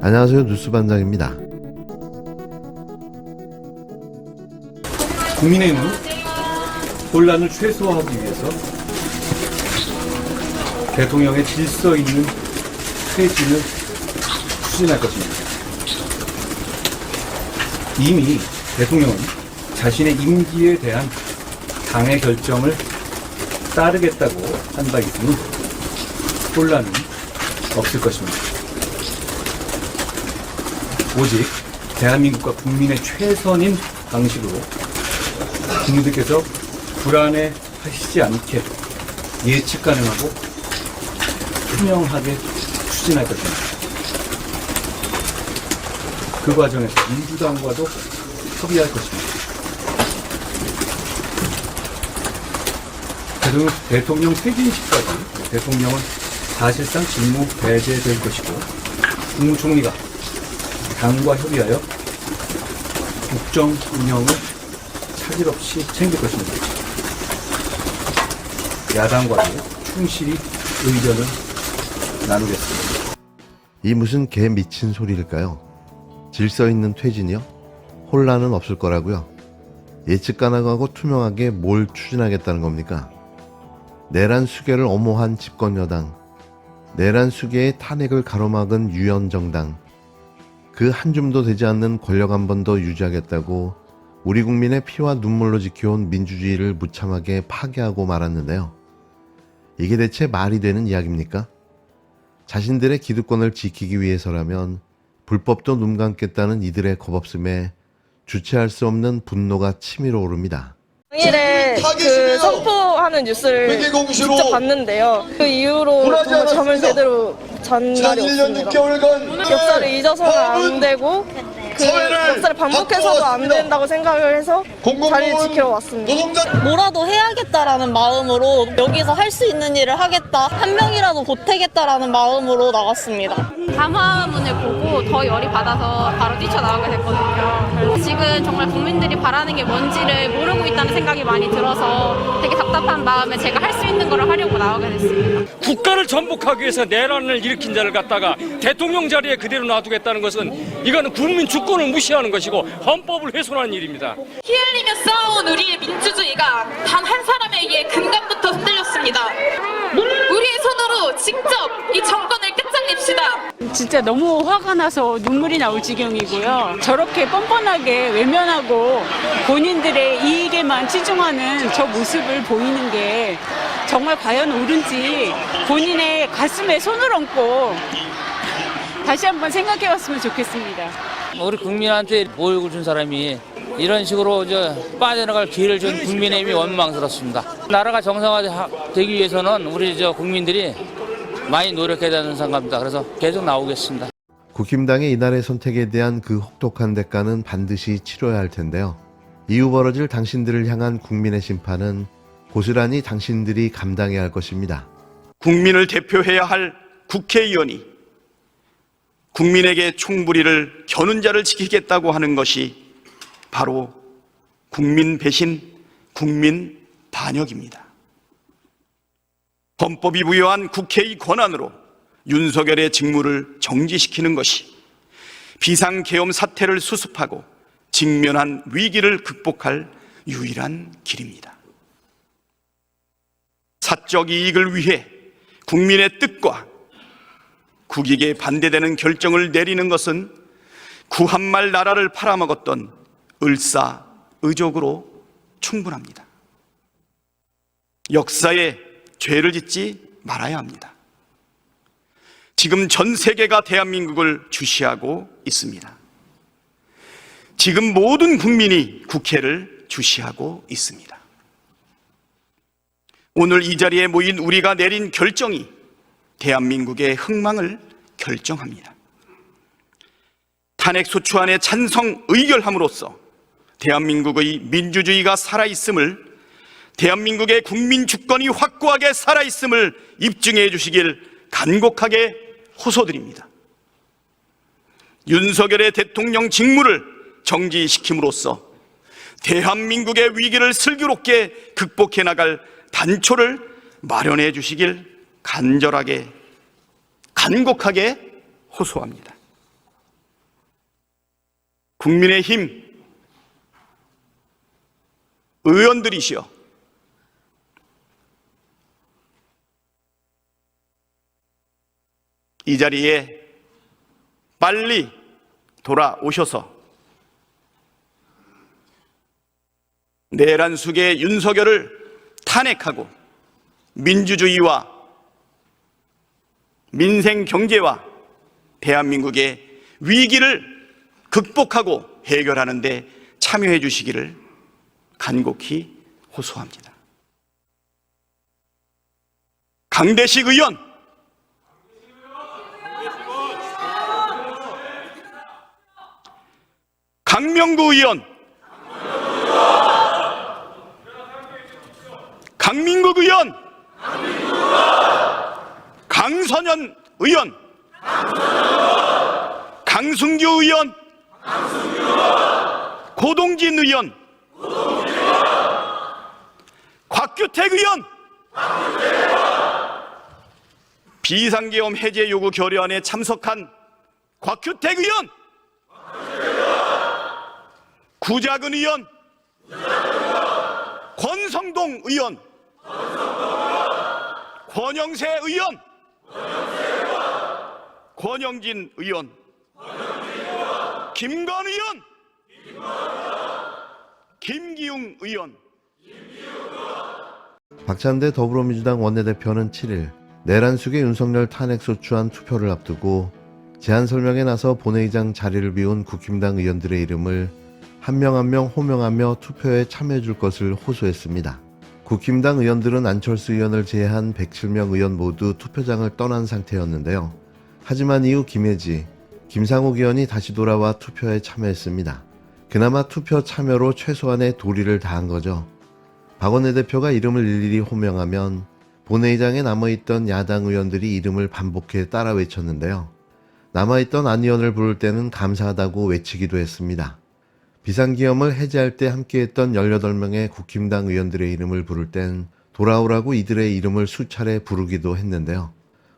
안녕하세요, 뉴스반장입니다. 국민의힘은 혼란을 최소화하기 위해서 대통령의 질서 있는 퇴진을 추진할 것입니다. 이미 대통령은 자신의 임기에 대한 당의 결정을 따르겠다고 한 바 있으니 혼란은 없을 것입니다. 오직 대한민국과 국민의 최선인 방식으로 국민들께서 불안해하시지 않게 예측 가능하고 투명하게 추진할 것입니다. 그 과정에서 민주당과도 협의할 것입니다. 대통령 퇴진 시까지 대통령은 사실상 직무 배제될 것이고 국무총리가 당과 협의하여 국정 운영을 차질 없이 챙길 것입니다. 야당과도 충실히 의견을 나누겠습니다. 이 무슨 개 미친 소리일까요? 질서 있는 퇴진이요? 혼란은 없을 거라고요? 예측 가능하고 투명하게 뭘 추진하겠다는 겁니까? 내란 수계를 엄호한 집권여당, 내란 수계의 탄핵을 가로막은 유연정당, 그 한 줌도 되지 않는 권력 한 번 더 유지하겠다고 우리 국민의 피와 눈물로 지켜온 민주주의를 무참하게 파괴하고 말았는데요. 이게 대체 말이 되는 이야기입니까? 자신들의 기득권을 지키기 위해서라면 불법도 눈 감겠다는 이들의 겁없음에 주체할 수 없는 분노가 치밀어 오릅니다. 당일에 그 선포하는 뉴스를 직접 봤는데요. 그 이후로 정말 잠을 제대로 잔 날이 없습니다. 역사를 잊어서는 안 되고 그 역사를 반복해서도 안 된다고 생각을 해서 자리를 지키러 왔습니다. 뭐라도 해야겠다라는 마음으로 여기서 할 수 있는 일을 하겠다, 한 명이라도 보태겠다라는 마음으로 나왔습니다. 담화문을 보고 더 열이 받아서 바로 뛰쳐나오게 됐거든요. 그래서 지금 정말 국민들이 바라는 게 뭔지를 모르고 있다는 생각이 많이 들어서 되게 답답한 마음에 제가 할 수 있는 걸 하려고 나오게 됐습니다. 국가를 전복하기 위해서 내란을 일으킨 자를 갖다가 대통령 자리에 그대로 놔두겠다는 것은 이거는 국민 주권을 무시하는 것이고 헌법을 훼손하는 일입니다. 피 흘리며 쌓아온 우리의 민주주의가 단 한 사람에 의해 근간부터 흔들렸습니다. 우리의 손으로 직접 이 정권을 끝장냅시다. 진짜 너무 화가 나서 눈물이 나올 지경이고요. 저렇게 뻔뻔하게 외면하고 본인들의 이익에만 치중하는 저 모습을 보이는 게 정말 과연 옳은지 본인의 가슴에 손을 얹고 다시 한번 생각해 봤으면 좋겠습니다. 우리 국민한테 모욕을 준 사람이 이런 식으로 빠져나갈 기회를 준 국민의힘이 원망스럽습니다. 나라가 정상화되기 위해서는 우리 국민들이 많이 노력해야 되는 생각입니다. 그래서 계속 나오겠습니다. 국힘당의 이날의 선택에 대한 그 혹독한 대가는 반드시 치러야 할 텐데요. 이후 벌어질 당신들을 향한 국민의 심판은 고스란히 당신들이 감당해야 할 것입니다. 국민을 대표해야 할 국회의원이 국민에게 총부리를 겨눈 자를 지키겠다고 하는 것이 바로 국민 배신, 국민 반역입니다. 헌법이 부여한 국회의 권한으로 윤석열의 직무를 정지시키는 것이 비상계엄 사태를 수습하고 직면한 위기를 극복할 유일한 길입니다. 사적 이익을 위해 국민의 뜻과 국익에 반대되는 결정을 내리는 것은 구한말 나라를 팔아먹었던 을사의족으로 충분합니다. 역사에 죄를 짓지 말아야 합니다. 지금 전 세계가 대한민국을 주시하고 있습니다. 지금 모든 국민이 국회를 주시하고 있습니다. 오늘 이 자리에 모인 우리가 내린 결정이 대한민국의 흥망을 결정합니다. 탄핵소추안에 찬성 의결함으로써 대한민국의 민주주의가 살아있음을, 대한민국의 국민 주권이 확고하게 살아있음을 입증해 주시길 간곡하게 호소드립니다. 윤석열의 대통령 직무를 정지시킴으로써 대한민국의 위기를 슬기롭게 극복해 나갈 단초를 마련해 주시길 간절하게, 간곡하게 호소합니다. 국민의힘 의원들이시여 이 자리에 빨리 돌아오셔서 내란숙의 윤석열을 탄핵하고 민주주의와 민생 경제와 대한민국의 위기를 극복하고 해결하는 데 참여해 주시기를 간곡히 호소합니다. 강대식 의원, 강명구 의원, 강민국 의원, 강선현 의원, 강승규 의원, 고동진 의원, 곽규택 의원, 비상계엄 해제 요구 결의안에 참석한 곽규택 의원, 구자근 의원, 권성동 의원, 권영세 의원, 권영진 의원, 김건 의원, 김기웅 의원. 박찬대 더불어민주당 원내대표는 7일 내란숙의 윤석열 탄핵소추안 투표를 앞두고 제안 설명에 나서 본회의장 자리를 비운 국힘당 의원들의 이름을 한 명 한 명 호명하며 투표에 참여해 줄 것을 호소했습니다. 국힘당 의원들은 안철수 의원을 제외한 107명 의원 모두 투표장을 떠난 상태였는데요. 하지만 이후 김혜지, 김상욱 의원이 다시 돌아와 투표에 참여했습니다. 그나마 투표 참여로 최소한의 도리를 다한 거죠. 박 원내대표가 이름을 일일이 호명하면 본회의장에 남아있던 야당 의원들이 이름을 반복해 따라 외쳤는데요. 남아있던 안 의원을 부를 때는 감사하다고 외치기도 했습니다. 비상기엄을 해제할 때 함께했던 18명의 국힘당 의원들의 이름을 부를 땐 돌아오라고 이들의 이름을 수차례 부르기도 했는데요.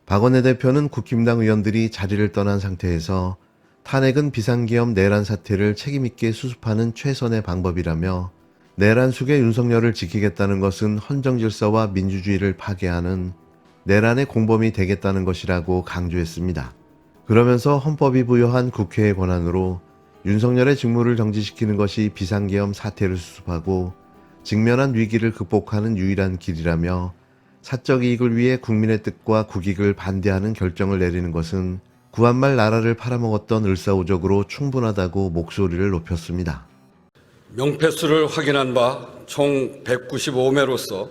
박 원내대표는 국힘당 의원들이 자리를 떠난 상태에서 탄핵은 비상기엄 내란 사태를 책임있게 수습하는 최선의 방법이라며 내란숙의 윤석열을 지키겠다는 것은 헌정질서와 민주주의를 파괴하는 내란의 공범이 되겠다는 것이라고 강조했습니다. 그러면서 헌법이 부여한 국회의 권한으로 윤석열의 직무를 정지시키는 것이 비상계엄 사태를 수습하고 직면한 위기를 극복하는 유일한 길이라며 사적 이익을 위해 국민의 뜻과 국익을 반대하는 결정을 내리는 것은 구한말 나라를 팔아먹었던 을사오적으로 충분하다고 목소리를 높였습니다. 명패수를 확인한 바 총 195매로서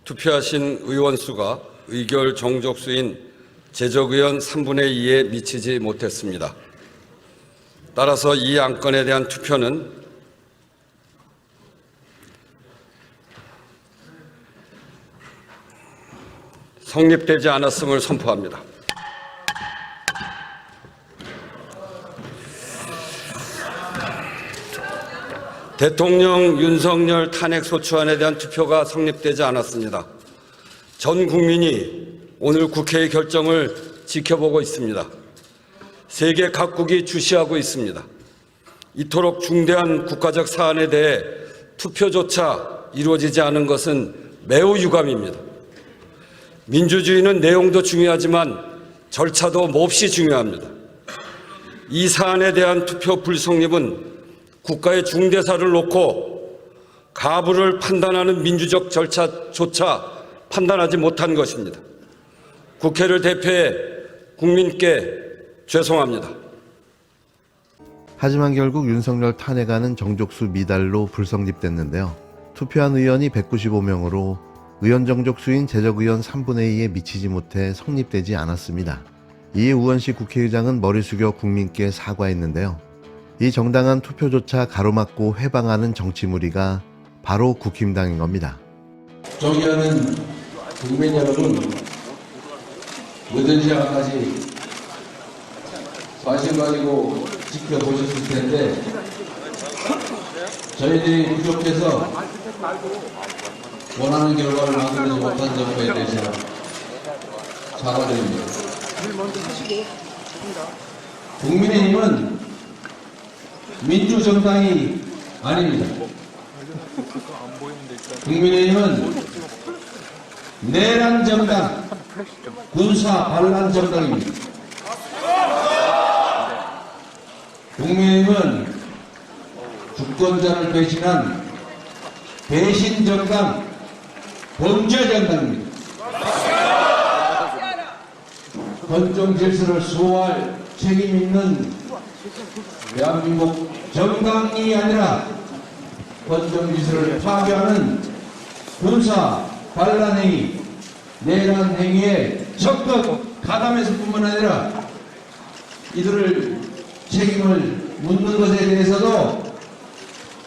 투표하신 의원 수가 의결 정족수인 제적의원 3분의 2에 미치지 못했습니다. 따라서 이 안건에 대한 투표는 성립되지 않았음을 선포합니다. 대통령 윤석열 탄핵소추안에 대한 투표가 성립되지 않았습니다. 전 국민이 오늘 국회의 결정을 지켜보고 있습니다. 세계 각국이 주시하고 있습니다. 이토록 중대한 국가적 사안에 대해 투표조차 이루어지지 않은 것은 매우 유감입니다. 민주주의는 내용도 중요하지만 절차도 몹시 중요합니다. 이 사안에 대한 투표 불성립은 국가의 중대사를 놓고 가부를 판단하는 민주적 절차조차 판단하지 못한 것입니다. 국회를 대표해 국민께 죄송합니다. 하지만 결국 윤석열 탄핵안은 정족수 미달로 불성립됐는데요. 투표한 의원이 195명으로 의원 정족수인 제적의원 3분의 2에 미치지 못해 성립되지 않았습니다. 이에 우원식 국회의장은 머리 숙여 국민께 사과했는데요. 이 정당한 투표조차 가로막고 회방하는 정치무리가 바로 국힘당인 겁니다. 존경하는 국민 여러분, 늦은 시간까지 관심 가지고 지켜보셨을 텐데 저희들이 부족해서 원하는 결과를 만들지 못한 점에 대해서 사과드립니다. 국민의힘은 민주정당이 아닙니다. 국민의힘은 내란 정당, 군사 반란 정당입니다. 국민의힘은 주권자를 배신한 배신 정당, 범죄 정당입니다. 헌정 질서를 수호할 책임 있는 대한민국 정당이 아니라 헌정 질서를 파괴하는 군사 반란 행위, 내란 행위에 적극 가담했을 뿐만 아니라 이들을 책임을 묻는 것에 대해서도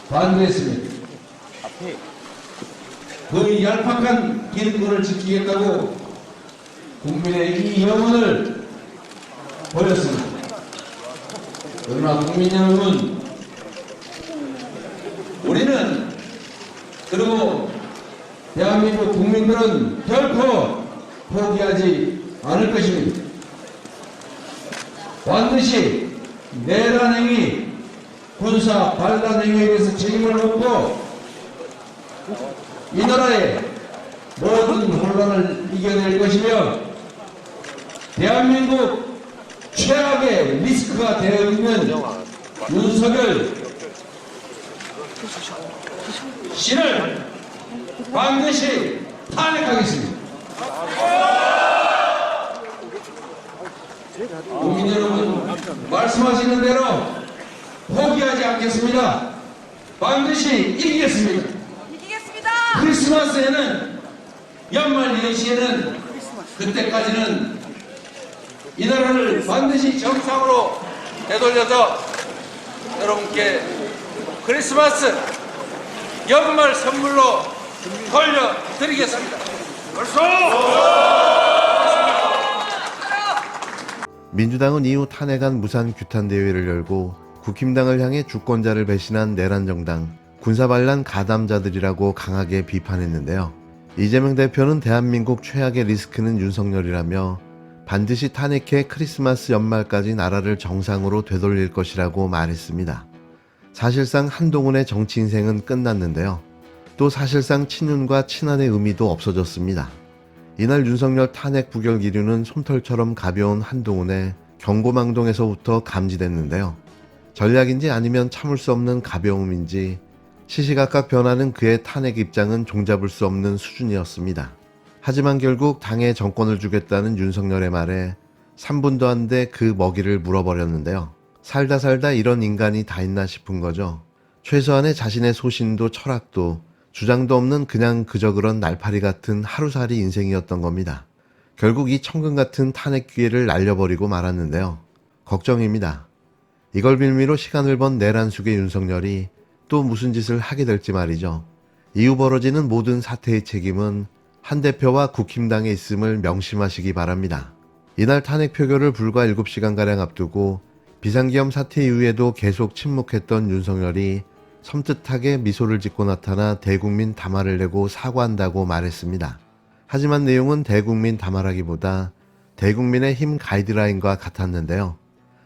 반대했습니다. 그 얄팍한 기득권을 지키겠다고 국민의 이 영혼을 버렸습니다. 그러나 국민 여러분, 우리는 그리고 대한민국 국민들은 결코 포기하지 않을 것입니다. 반드시 내란 행위, 군사 반란 행위에 대해서 책임을 묻고 이 나라의 모든 혼란을 이겨낼 것이며 대한민국 최악의 리스크가 되어 있는 윤석열 씨를 반드시 탄핵하겠습니다. 국민 여러분, 말씀하시는 대로 포기하지 않겠습니다. 반드시 이기겠습니다. 크리스마스에는, 연말 연시에는, 그때까지는 이 나라를 반드시 정상으로 되돌려서 여러분께 크리스마스 연말 선물로 돌려드리겠습니다. 민주당은 이후 탄핵안 무산 규탄 대회를 열고 국힘당을 향해 주권자를 배신한 내란 정당, 군사반란 가담자들이라고 강하게 비판했는데요. 이재명 대표는 대한민국 최악의 리스크는 윤석열이라며 반드시 탄핵해 크리스마스 연말까지 나라를 정상으로 되돌릴 것이라고 말했습니다. 사실상 한동훈의 정치 인생은 끝났는데요. 또 사실상 친윤과 친한의 의미도 없어졌습니다. 이날 윤석열 탄핵 부결 기류는 솜털처럼 가벼운 한동훈의 경고망동에서부터 감지됐는데요. 전략인지 아니면 참을 수 없는 가벼움인지 시시각각 변하는 그의 탄핵 입장은 종잡을 수 없는 수준이었습니다. 하지만 결국 당에 정권을 주겠다는 윤석열의 말에 3분도 안 돼 그 먹이를 물어버렸는데요. 살다 이런 인간이 다 있나 싶은 거죠. 최소한의 자신의 소신도 철학도 주장도 없는 그냥 그저 그런 날파리 같은 하루살이 인생이었던 겁니다. 결국 이 천금 같은 탄핵 기회를 날려버리고 말았는데요. 걱정입니다. 이걸 빌미로 시간을 번 내란 숙의 윤석열이 또 무슨 짓을 하게 될지 말이죠. 이후 벌어지는 모든 사태의 책임은 한 대표와 국힘당에 있음을 명심하시기 바랍니다. 이날 탄핵 표결을 불과 7시간가량 앞두고 비상계엄 사태 이후에도 계속 침묵했던 윤석열이 섬뜩하게 미소를 짓고 나타나 대국민 담화를 내고 사과한다고 말했습니다. 하지만 내용은 대국민 담화라기보다 대국민의 힘 가이드라인과 같았는데요.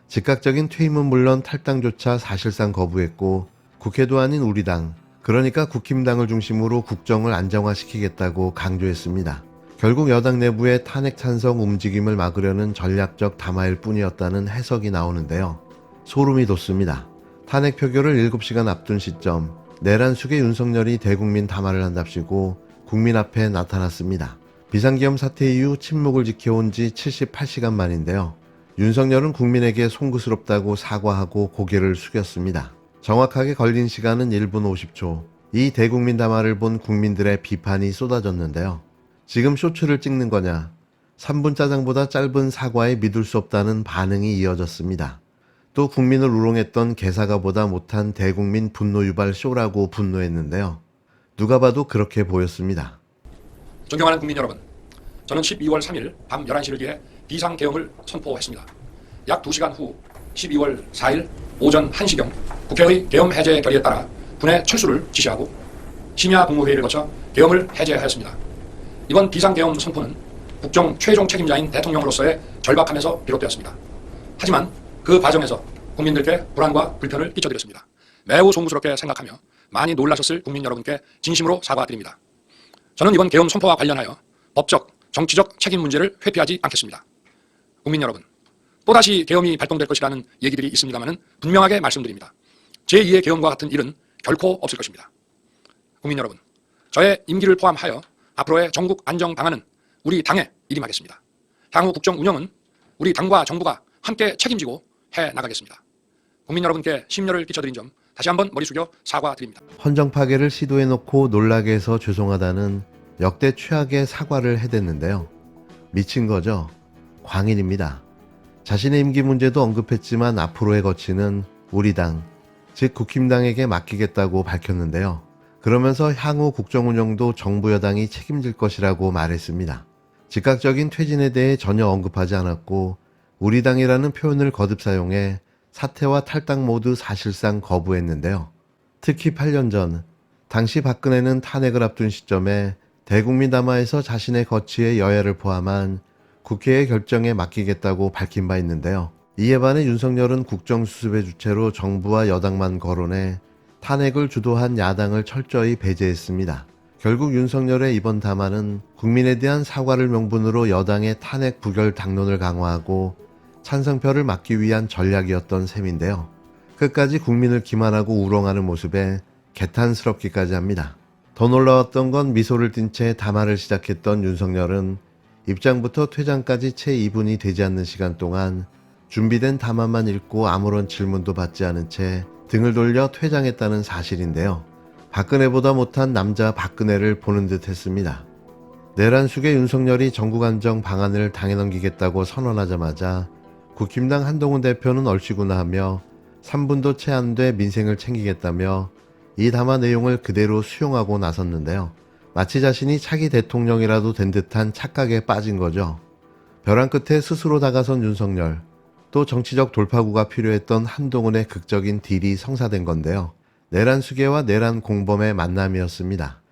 즉각적인 퇴임은 물론 탈당조차 사실상 거부했고 국회도 아닌 우리 당, 그러니까 국힘당을 중심으로 국정을 안정화시키겠다고 강조했습니다. 결국 여당 내부의 탄핵 찬성 움직임을 막으려는 전략적 담화일 뿐이었다는 해석이 나오는데요. 소름이 돋습니다. 탄핵 표결을 7시간 앞둔 시점, 내란 숙의 윤석열이 대국민 담화를 한답시고 국민 앞에 나타났습니다. 비상계엄 사태 이후 침묵을 지켜온 지 78시간 만인데요. 윤석열은 국민에게 송구스럽다고 사과하고 고개를 숙였습니다. 정확하게 걸린 시간은 1분 50초. 이 대국민 담화를 본 국민들의 비판이 쏟아졌는데요. 지금 쇼츠를 찍는 거냐? 3분 짜장보다 짧은 사과에 믿을 수 없다는 반응이 이어졌습니다. 또 국민을 우롱했던 개사가보다 못한 대국민 분노 유발 쇼라고 분노했는데요. 누가 봐도 그렇게 보였습니다. 존경하는 국민 여러분, 저는 12월 3일 밤 11시를 기해 비상계엄을 선포했습니다. 약 2시간 후 12월 4일 오전 1시경 국회의 계엄 해제 결의에 따라 분해 철수를 지시하고 심야 국무회의를 거쳐 계엄을 해제하였습니다. 이번 비상계엄 선포는 국정 최종 책임자인 대통령으로서의 절박함에서 비롯되었습니다. 하지만 그 과정에서 국민들께 불안과 불편을 끼쳐드렸습니다. 매우 송구스럽게 생각하며 많이 놀라셨을 국민 여러분께 진심으로 사과드립니다. 저는 이번 계엄 선포와 관련하여 법적, 정치적 책임 문제를 회피하지 않겠습니다. 국민 여러분, 또다시 계엄이 발동될 것이라는 얘기들이 있습니다마는 분명하게 말씀드립니다. 제2의 계엄과 같은 일은 결코 없을 것입니다. 국민 여러분, 저의 임기를 포함하여 앞으로의 전국 안정 방안은 우리 당에 일임하겠습니다. 향후 국정 운영은 우리 당과 정부가 함께 책임지고 해 나가겠습니다. 국민 여러분께 심려를 끼쳐드린 점 다시 한번 머리 숙여 사과드립니다. 헌정 파괴를 시도해놓고 놀라게 해서 죄송하다는 역대 최악의 사과를 해댔는데요. 미친 거죠. 광인입니다. 자신의 임기 문제도 언급했지만 앞으로의 거치는 우리 당, 즉 국힘당에게 맡기겠다고 밝혔는데요. 그러면서 향후 국정운영도 정부 여당이 책임질 것이라고 말했습니다. 즉각적인 퇴진에 대해 전혀 언급하지 않았고 우리 당이라는 표현을 거듭 사용해 사퇴와 탈당 모두 사실상 거부했는데요. 특히 8년 전 당시 박근혜는 탄핵을 앞둔 시점에 대국민 담화에서 자신의 거취에 여야를 포함한 국회의 결정에 맡기겠다고 밝힌 바 있는데요. 이에 반해 윤석열은 국정수습의 주체로 정부와 여당만 거론해 탄핵을 주도한 야당을 철저히 배제했습니다. 결국 윤석열의 이번 담화는 국민에 대한 사과를 명분으로 여당의 탄핵 부결 당론을 강화하고 찬성표를 막기 위한 전략이었던 셈인데요. 끝까지 국민을 기만하고 우롱하는 모습에 개탄스럽기까지 합니다. 더 놀라웠던 건 미소를 띤 채 담화를 시작했던 윤석열은 입장부터 퇴장까지 채 2분이 되지 않는 시간 동안 준비된 담화만 읽고 아무런 질문도 받지 않은 채 등을 돌려 퇴장했다는 사실인데요. 박근혜보다 못한 남자 박근혜를 보는 듯 했습니다. 내란 숙의 윤석열이 전국 안정 방안을 당에 넘기겠다고 선언하자마자 국힘당 한동훈 대표는 얼씨구나 하며 3분도 채 안 돼 민생을 챙기겠다며 이 담화 내용을 그대로 수용하고 나섰는데요. 마치 자신이 차기 대통령이라도 된 듯한 착각에 빠진 거죠. 벼랑 끝에 스스로 다가선 윤석열, 또 정치적 돌파구가 필요했던 한동훈의 극적인 딜이 성사된 건데요. 내란 수계와 내란 공범의 만남이었습니다.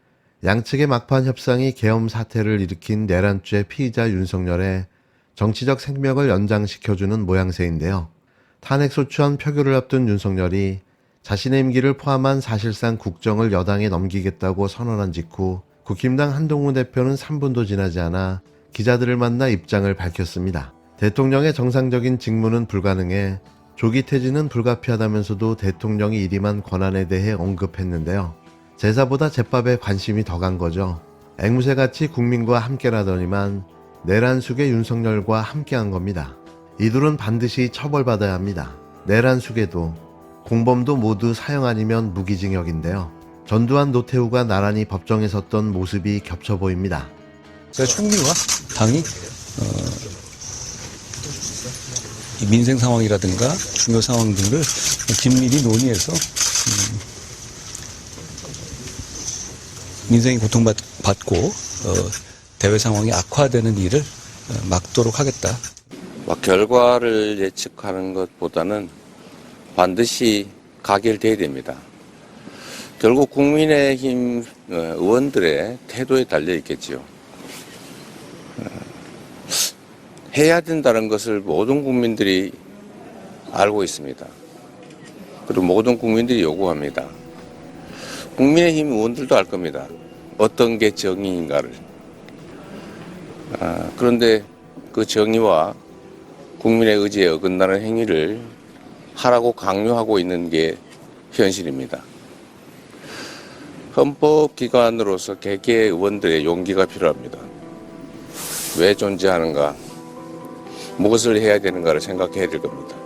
양측의 막판 협상이 계엄 사태를 일으킨 내란죄 피의자 윤석열의 정치적 생명을 연장시켜주는 모양새인데요. 탄핵소추안 표결을 앞둔 윤석열이 자신의 임기를 포함한 사실상 국정을 여당에 넘기겠다고 선언한 직후 국힘당 한동훈 대표는 3분도 지나지 않아 기자들을 만나 입장을 밝혔습니다. 대통령의 정상적인 직무는 불가능해 조기 퇴진은 불가피하다면서도 대통령이 일임한 권한에 대해 언급했는데요. 제사보다 제밥에 관심이 더 간 거죠. 앵무새같이 국민과 함께라더니만 내란 숙의 윤석열과 함께한 겁니다. 이들은 반드시 처벌받아야 합니다. 내란 숙에도 공범도 모두 사형 아니면 무기징역인데요. 전두환 노태우가 나란히 법정에 섰던 모습이 겹쳐 보입니다. 총리와 당이 이 민생 상황이라든가 중요 상황 등을 긴밀히 논의해서 민생이 고통받고 대외 상황이 악화되는 일을 막도록 하겠다. 결과를 예측하는 것보다는 반드시 가결돼야 됩니다. 결국 국민의힘 의원들의 태도에 달려 있겠지요. 해야 된다는 것을 모든 국민들이 알고 있습니다. 그리고 모든 국민들이 요구합니다. 국민의힘 의원들도 알 겁니다. 어떤 게 정의인가를. 그런데 그 정의와 국민의 의지에 어긋나는 행위를 하라고 강요하고 있는 게 현실입니다. 헌법기관으로서 개개 의원들의 용기가 필요합니다. 왜 존재하는가, 무엇을 해야 되는가를 생각해야 될 겁니다.